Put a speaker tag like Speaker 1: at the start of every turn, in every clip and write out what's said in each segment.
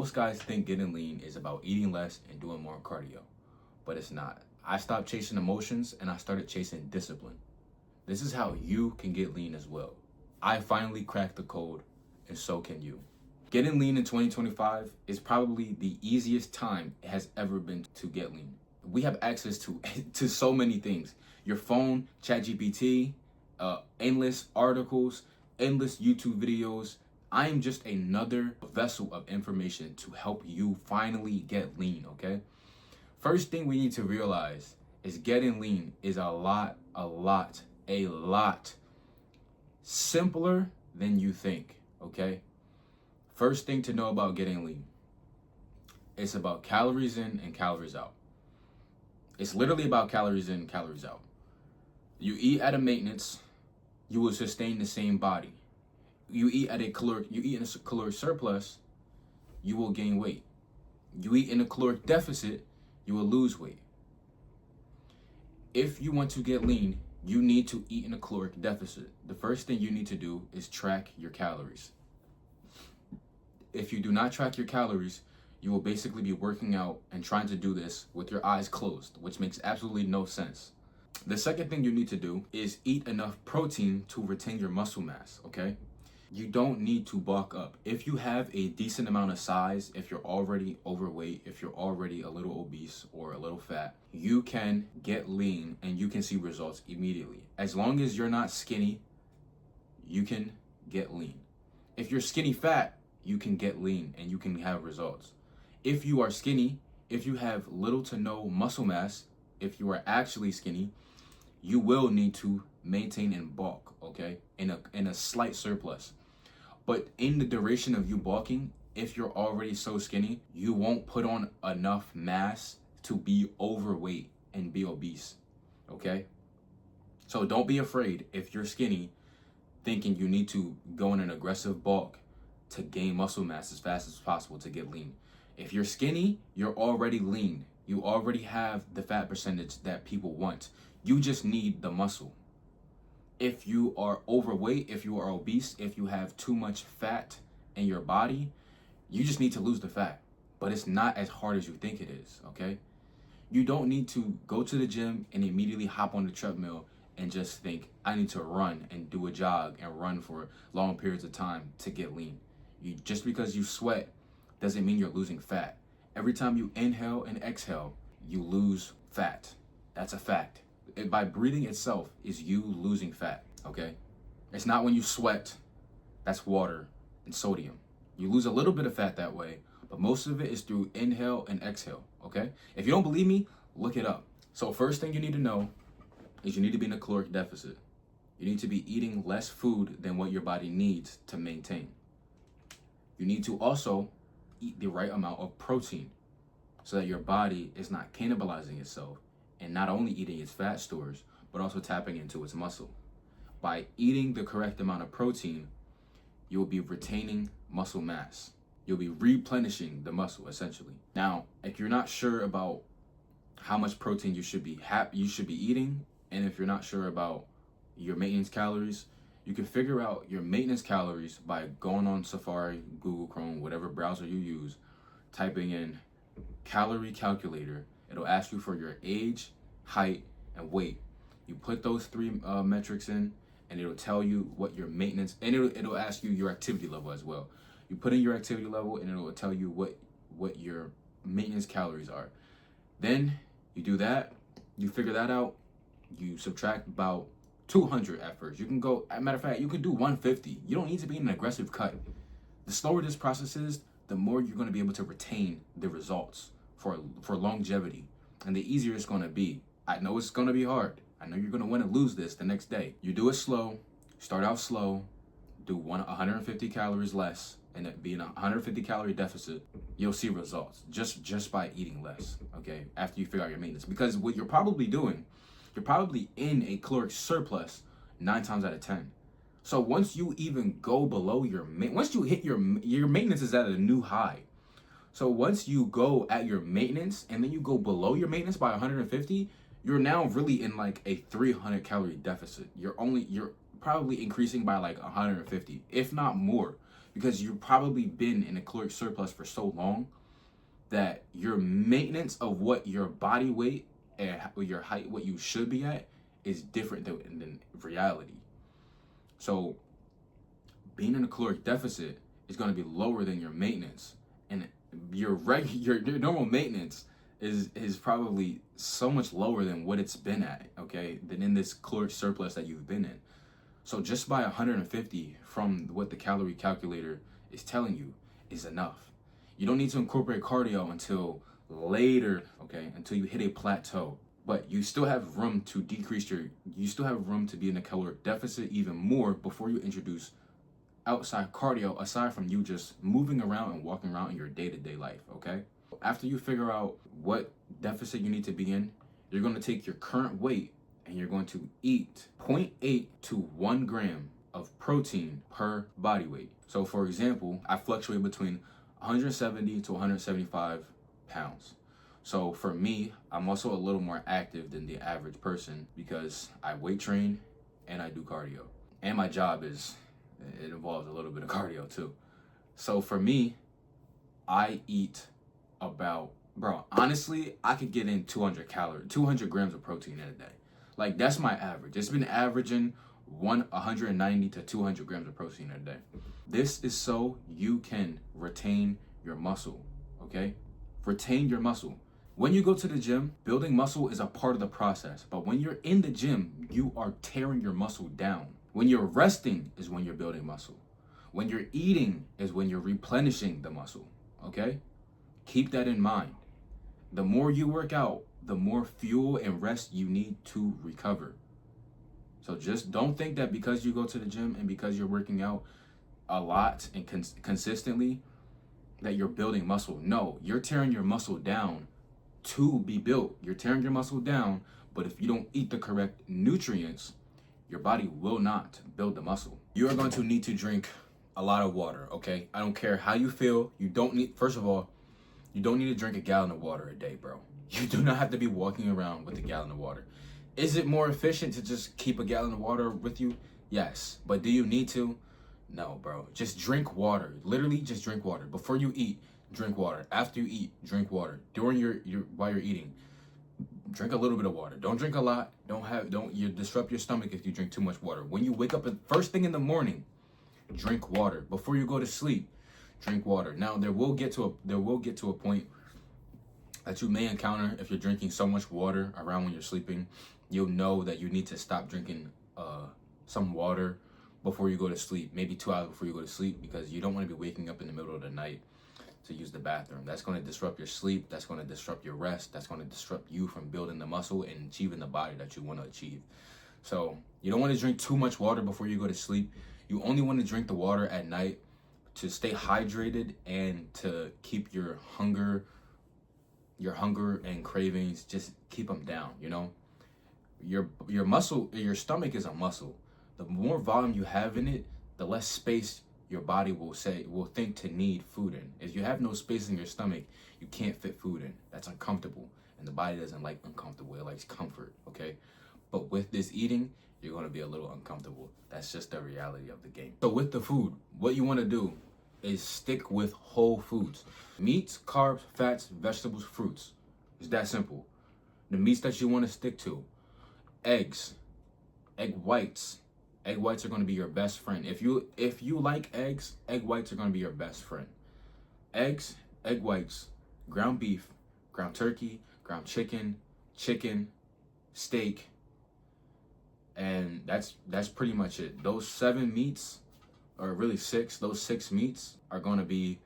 Speaker 1: Most guys think getting lean is about eating less and doing more cardio, but it's not. I stopped chasing emotions and I started chasing discipline. This is how you can get lean as well. I finally cracked the code, and so can you. Getting lean in 2025 is probably the easiest time it has ever been to get lean. We have access to to so many things. Your phone, ChatGPT, endless articles, endless YouTube videos. I am just another vessel of information to help you finally get lean, okay? First thing we need to realize is getting lean is a lot simpler than you think, okay? First thing to know about getting lean, it's about calories in and calories out. It's literally about calories in and calories out. You eat at a maintenance, you will sustain the same body. You eat in a caloric surplus, you will gain weight. You eat in a caloric deficit, you will lose weight. If you want to get lean, you need to eat in a caloric deficit. The first thing you need to do is track your calories. If you do not track your calories, you will basically be working out and trying to do this with your eyes closed, which makes absolutely no sense. The second thing you need to do is eat enough protein to retain your muscle mass, okay? You don't need to bulk up. If you have a decent amount of size, if you're already overweight, if you're already a little obese or a little fat, you can get lean and you can see results immediately. As long as you're not skinny, you can get lean. If you're skinny fat, you can get lean and you can have results. If you are skinny, if you have little to no muscle mass, if you are actually skinny, you will need to maintain and bulk, okay? In a slight surplus. But in the duration of you bulking, if you're already so skinny, you won't put on enough mass to be overweight and be obese, okay? So don't be afraid if you're skinny, thinking you need to go in an aggressive bulk to gain muscle mass as fast as possible to get lean. If you're skinny, you're already lean. You already have the fat percentage that people want. You just need the muscle. If you are overweight, if you are obese, if you have too much fat in your body, you just need to lose the fat. But it's not as hard as you think it is, okay? You don't need to go to the gym and immediately hop on the treadmill and just think, I need to run and do a jog and run for long periods of time to get lean. Just because you sweat doesn't mean you're losing fat. Every time you inhale and exhale, you lose fat. That's a fact. By breathing itself is you losing fat, okay? It's not when you sweat, that's water and sodium. You lose a little bit of fat that way, but most of it is through inhale and exhale, okay? If you don't believe me, look it up. So first thing you need to know is you need to be in a caloric deficit. You need to be eating less food than what your body needs to maintain. You need to also eat the right amount of protein so that your body is not cannibalizing itself and not only eating its fat stores, but also tapping into its muscle. By eating the correct amount of protein, you'll be retaining muscle mass. You'll be replenishing the muscle, essentially. Now, if you're not sure about how much protein you should be eating, and if you're not sure about your maintenance calories, you can figure out your maintenance calories by going on Safari, Google Chrome, whatever browser you use, typing in calorie calculator. It'll ask you for your age, height, and weight. You put those three metrics in, and it'll tell you what your maintenance, and it'll ask you your activity level as well. You put in your activity level, and it'll tell you what your maintenance calories are. Then you do that, you figure that out, you subtract about 200 at first. You can go, as a matter of fact, you could do 150. You don't need to be in an aggressive cut. The slower this process is, the more you're going to be able to retain the results for longevity, and the easier it's going to be. I know it's going to be hard. I know you're going to want to lose this the next day. You do it slow, start out slow, do 150 calories less, and it be in a 150 calorie deficit. You'll see results just by eating less, okay, after you figure out your maintenance. Because what you're probably doing, you're probably in a caloric surplus 9 times out of 10. So once you even go below once you hit your maintenance is at a new high. So once you go at your maintenance and then you go below your maintenance by 150, you're now really in like a 300 calorie deficit. You're probably increasing by like 150, if not more. because you've probably been in a caloric surplus for so long that your maintenance of what your body weight and your height, what you should be at, is different than reality. So being in a caloric deficit is going to be lower than your maintenance, and your normal maintenance is probably so much lower than what it's been at, okay, than in this caloric surplus that you've been in. So just by 150 from what the calorie calculator is telling you is enough. You don't need to incorporate cardio until later, okay, until you hit a plateau. But you still have room to you still have room to be in a caloric deficit even more before you introduce outside cardio, aside from you just moving around and walking around in your day-to-day life, okay? After you figure out what deficit you need to be in, you're going to take your current weight and you're going to eat 0.8 to 1 gram of protein per body weight. So for example, I fluctuate between 170 to 175 pounds. So for me, I'm also a little more active than the average person because I weight train and I do cardio. And my job it involves a little bit of cardio too. So for me, I eat about, honestly, I could get in 200 grams of protein in a day. Like, that's my average. It's been averaging 190 to 200 grams of protein a day. This is so you can retain your muscle, okay? Retain your muscle. When you go to the gym, building muscle is a part of the process. But when you're in the gym, you are tearing your muscle down. When you're resting is when you're building muscle. When you're eating is when you're replenishing the muscle, okay? Keep that in mind. The more you work out, the more fuel and rest you need to recover. So just don't think that because you go to the gym and because you're working out a lot and consistently that you're building muscle. No, you're tearing your muscle down to be built. You're tearing your muscle down, but if you don't eat the correct nutrients, your body will not build the muscle. You are going to need to drink a lot of water, okay? I don't care how you feel. First of all, you don't need to drink a gallon of water a day, bro. You do not have to be walking around with a gallon of water. Is it more efficient to just keep a gallon of water with you? Yes. But do you need to? No, bro. Just drink water. Literally just drink water. Before you eat, drink water. After you eat, drink water. During while you're eating, drink a little bit of water. Don't drink a lot. You disrupt your stomach if you drink too much water. When you wake up first thing in the morning, drink water. Before you go to sleep, drink water. Now there will get to a point that you may encounter if you're drinking so much water around when you're sleeping. You'll know that you need to stop drinking some water before you go to sleep, maybe 2 hours before you go to sleep, because you don't want to be waking up in the middle of the night to use the bathroom. That's going to disrupt your sleep. That's going to disrupt your rest. That's going to disrupt you from building the muscle and achieving the body that you want to achieve. So you don't want to drink too much water before you go to sleep. You only want to drink the water at night to stay hydrated and to keep your hunger and cravings, just keep them down, you know? Your muscle, your stomach is a muscle. The more volume you have in it, the less space your body will think to need food in. If you have no space in your stomach, you can't fit food in. That's uncomfortable. And the body doesn't like uncomfortable. It likes comfort, okay? But with this eating, you're going to be a little uncomfortable. That's just the reality of the game. So with the food, what you want to do is stick with whole foods. Meats, carbs, fats, vegetables, fruits. It's that simple. The meats that you want to stick to. Eggs, egg whites. Egg whites are going to be your best friend. If you like eggs, egg whites are going to be your best friend. Eggs, egg whites, ground beef, ground turkey, ground chicken, steak, and that's pretty much it. Those 7 meats, or really 6, those 6 meats are going to be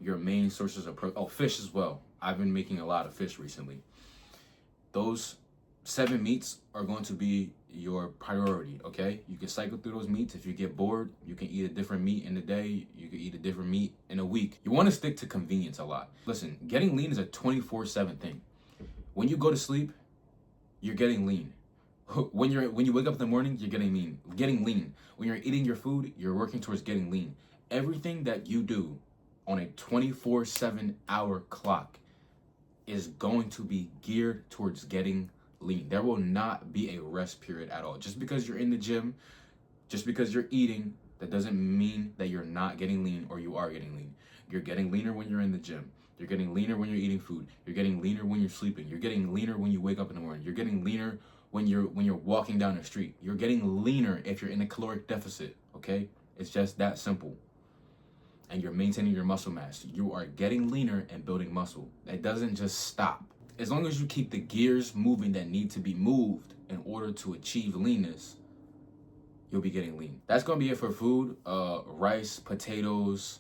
Speaker 1: your main sources of protein. Oh, fish as well. I've been making a lot of fish recently. Those 7 meats are going to be your priority, okay? You can cycle through those meats. If you get bored, you can eat a different meat in a day. You can eat a different meat in a week. You want to stick to convenience a lot. Listen, getting lean is a 24/7 thing. When you go to sleep, you're getting lean. When you wake up in the morning, you're getting lean. When you're eating your food, you're working towards getting lean. Everything that you do on a 24/7 hour clock is going to be geared towards getting lean. There will not be a rest period at all. Just because you're in the gym, just because you're eating, That doesn't mean that you're not getting lean or you are getting lean. You're getting leaner when you're in the gym. You're getting leaner when you're eating food. You're getting leaner when you're sleeping. You're getting leaner when you wake up in the morning. You're getting leaner when you're walking down the street. You're getting leaner if you're in a caloric deficit, okay? It's just that simple. And you're maintaining your muscle mass. You are getting leaner and building muscle. It doesn't just stop. As long as you keep the gears moving that need to be moved in order to achieve leanness, you'll be getting lean. That's gonna be it for food. Rice, potatoes.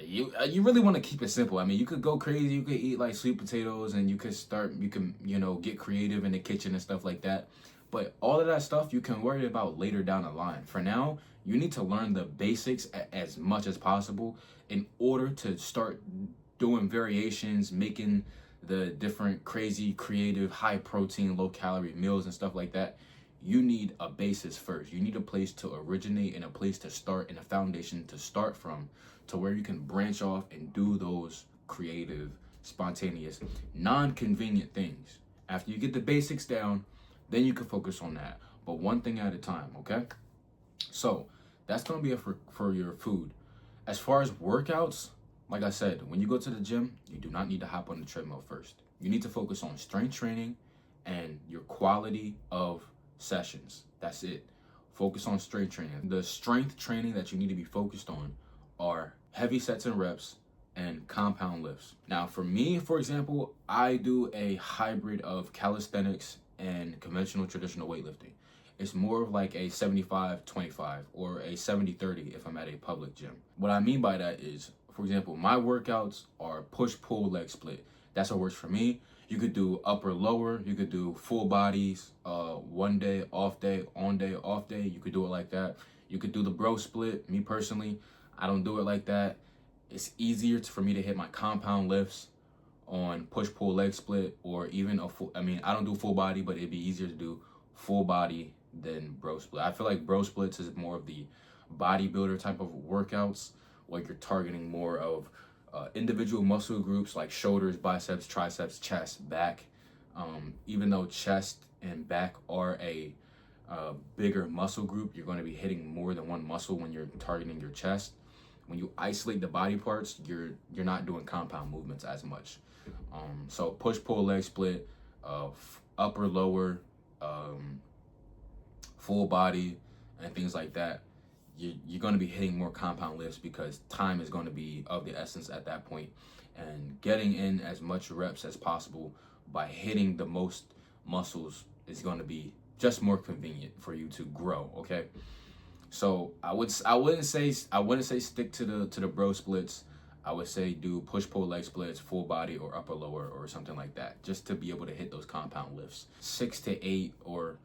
Speaker 1: You really want to keep it simple. I mean, you could go crazy. You could eat like sweet potatoes, and you can get creative in the kitchen and stuff like that. But all of that stuff you can worry about later down the line. For now, you need to learn the basics as much as possible in order to start doing variations, making the different crazy, creative, high protein, low calorie meals and stuff like that. You need a basis first. You need a place to originate and a place to start and a foundation to start from, to where you can branch off and do those creative, spontaneous, non-convenient things. After you get the basics down, then you can focus on that. But one thing at a time, okay? So that's gonna be it for your food. As far as workouts, like I said, when you go to the gym, you do not need to hop on the treadmill first. You need to focus on strength training and your quality of sessions. That's it. Focus on strength training. The strength training that you need to be focused on are heavy sets and reps and compound lifts. Now, for me, for example, I do a hybrid of calisthenics and conventional traditional weightlifting. It's more of like a 75-25 or a 70-30 if I'm at a public gym. What I mean by that is, for example, my workouts are push-pull leg split. That's what works for me. You could do upper lower, you could do full bodies, one day, off day, on day, off day. You could do it like that. You could do the bro split. Me personally, I don't do it like that. It's easier for me to hit my compound lifts on push-pull leg split, or even a full, I don't do full body, but it'd be easier to do full body than bro split. I feel like bro splits is more of the bodybuilder type of workouts, like you're targeting more of individual muscle groups like shoulders, biceps, triceps, chest, back. Even though chest and back are a bigger muscle group, you're going to be hitting more than one muscle when you're targeting your chest. When you isolate the body parts, you're not doing compound movements as much. So push pull leg split, upper lower, full body, and things like that. You're going to be hitting more compound lifts because time is going to be of the essence at that point, and getting in as much reps as possible by hitting the most muscles is going to be just more convenient for you to grow. Okay, so I wouldn't say stick to the bro splits. I would say do push pull leg splits, full body or upper lower or something like that, just to be able to hit those compound lifts. 6 to 8 or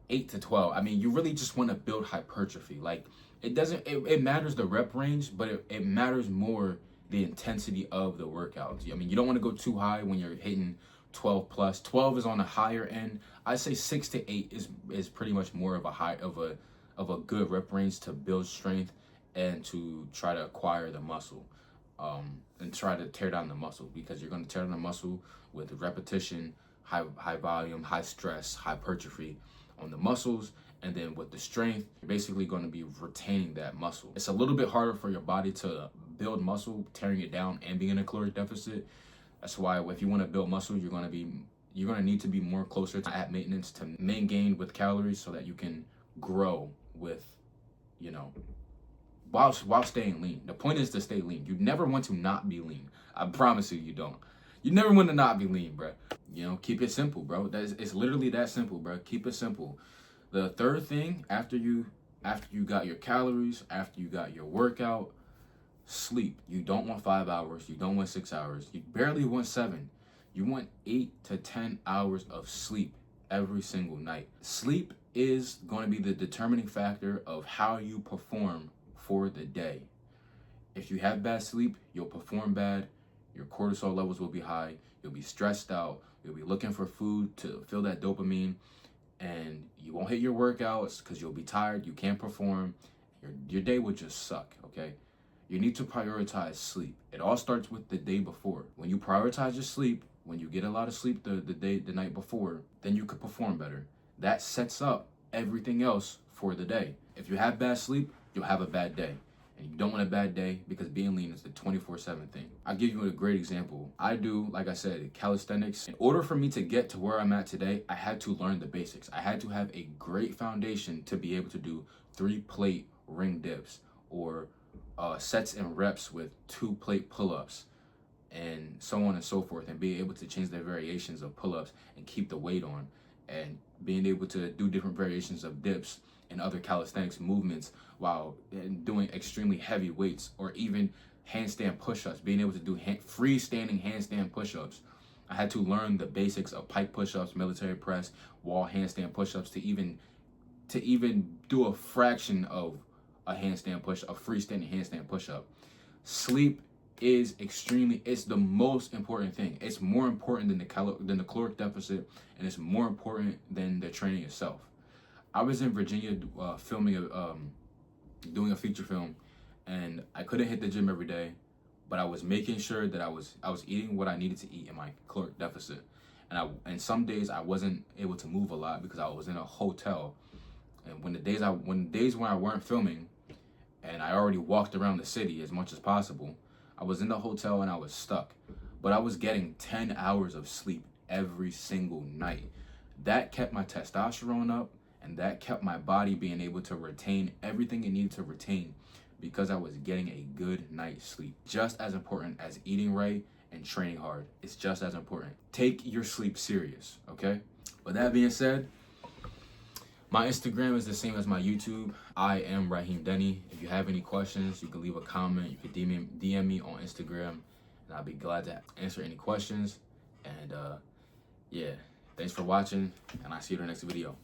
Speaker 1: 8 to 12. I mean, you really just want to build hypertrophy. Like, it matters the rep range, but it matters more the intensity of the workouts. I mean, you don't want to go too high when you're hitting 12 plus. 12 is on the higher end. I say 6 to 8 is pretty much more of a good rep range to build strength and to try to acquire the muscle, and try to tear down the muscle, because you're going to tear down the muscle with repetition, high volume, high stress, hypertrophy on the muscles. And then with the strength, you're basically going to be retaining that muscle. It's a little bit harder for your body to build muscle, tearing it down and being in a caloric deficit. That's why if you want to build muscle, you're going to need to be more closer to at maintenance to main gain with calories, so that you can grow with, while staying lean. The point is to stay lean. You never want to not be lean. I promise you, you don't. You never want to not be lean, bro. Keep it simple, bro. It's literally that simple, bro. Keep it simple. The third thing, after you got your calories, after you got your workout, sleep. You don't want 5 hours. You don't want 6 hours. You barely want 7. You want 8 to 10 hours of sleep every single night. Sleep is going to be the determining factor of how you perform for the day. If you have bad sleep, you'll perform bad. Your cortisol levels will be high. You'll be stressed out. You'll be looking for food to fill that dopamine. And you won't hit your workouts because you'll be tired. You can't perform. Your day will just suck, okay? You need to prioritize sleep. It all starts with the day before. When you prioritize your sleep, when you get a lot of sleep the night before, then you could perform better. That sets up everything else for the day. If you have bad sleep, you'll have a bad day. And you don't want a bad day, because being lean is the 24/7 thing. I'll give you a great example. I do, like I said, calisthenics. In order for me to get to where I'm at today, I had to learn the basics. I had to have a great foundation to be able to do 3-plate ring dips, or sets and reps with 2-plate pull-ups, and so on and so forth, and being able to change the variations of pull-ups and keep the weight on, and being able to do different variations of dips and other calisthenics movements while doing extremely heavy weights, or even handstand push-ups, being able to do freestanding handstand push-ups. I had to learn the basics of pike push-ups, military press, wall handstand push-ups, to even do a fraction of a freestanding handstand push-up. Sleep is it's the most important thing. It's more important than the caloric deficit, and it's more important than the training itself. I was in Virginia doing a feature film, and I couldn't hit the gym every day, but I was making sure that I was eating what I needed to eat in my caloric deficit. And some days I wasn't able to move a lot because I was in a hotel. And when I weren't filming, and I already walked around the city as much as possible, I was in the hotel and I was stuck. But I was getting 10 hours of sleep every single night. That kept my testosterone up, and that kept my body being able to retain everything it needed to retain, because I was getting a good night's sleep. Just as important as eating right and training hard. It's just as important. Take your sleep serious, okay? With that being said, my Instagram is the same as my YouTube. I am Raheem Denny. If you have any questions, you can leave a comment. You can DM me on Instagram, and I'll be glad to answer any questions. And yeah, thanks for watching, and I'll see you in the next video.